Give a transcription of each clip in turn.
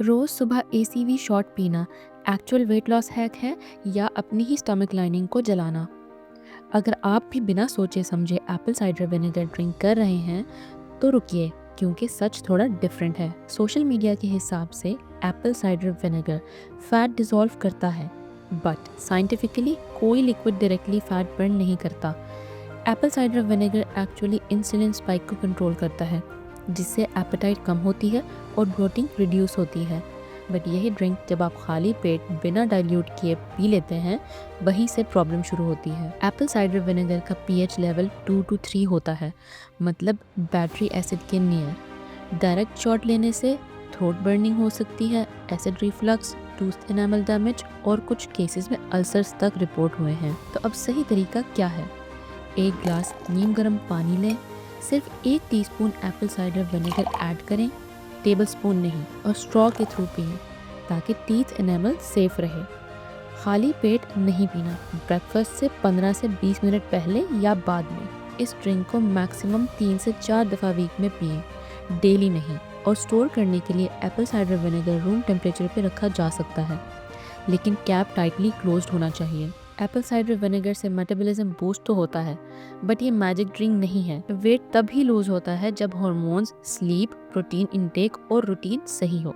रोज़ सुबह ACV shot पीना actual weight loss hack है या अपनी ही स्टमक लाइनिंग को जलाना? अगर आप भी बिना सोचे समझे एप्पल साइडर विनेगर ड्रिंक कर रहे हैं, तो रुकिए, क्योंकि सच थोड़ा डिफरेंट है। सोशल मीडिया के हिसाब से Apple cider vinegar fat dissolve करता है, बट साइंटिफिकली कोई लिक्विड डायरेक्टली फैट बर्न नहीं करता। Apple cider vinegar actually insulin spike को कंट्रोल करता है, जिससे एपेटाइट कम होती है और ब्लोटिंग रिड्यूस होती है। बट यही ड्रिंक जब आप खाली पेट बिना डाइल्यूट किए पी लेते हैं, वहीं से प्रॉब्लम शुरू होती है। एप्पल साइडर विनेगर का पीएच लेवल 2 to 3 होता है, मतलब बैटरी एसिड के नियर। डायरेक्ट शॉट लेने से थ्रोट बर्निंग हो सकती है, acid reflux, tooth enamel damage और कुछ केसेस में अल्सर्स तक रिपोर्ट हुए हैं। तो अब सही तरीका क्या है? एक ग्लास नीम गर्म पानी लें, सिर्फ 1 teaspoon Apple cider vinegar add करें, टेबलस्पून नहीं, और स्ट्रॉ के थ्रू पिएं ताकि टीथ एनेमल सेफ रहे। खाली पेट नहीं पीना, ब्रेकफास्ट से 15 से 20 मिनट पहले या बाद में। इस ड्रिंक को मैक्सिमम 3 से 4 दफ़ा वीक में पिएं, डेली नहीं। और स्टोर करने के लिए Apple cider vinegar room temperature पे रखा जा सकता है, लेकिन कैप टाइटली क्लोज्ड होना चाहिए। एप्पल साइडर विनेगर से मेटाबॉलिज्म बूस्ट तो होता है, बट ये मैजिक ड्रिंक नहीं है। वेट तभी लूज होता है जब हार्मोन्स, स्लीप, प्रोटीन इंटेक और रूटीन सही हो।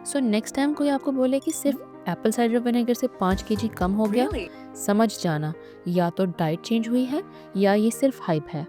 सो नेक्स्ट टाइम कोई आपको बोले कि सिर्फ एप्पल साइडर विनेगर से 5 केजी कम हो गया, समझ जाना या तो डाइट चेंज हुई है या ये सिर्फ हाइप है।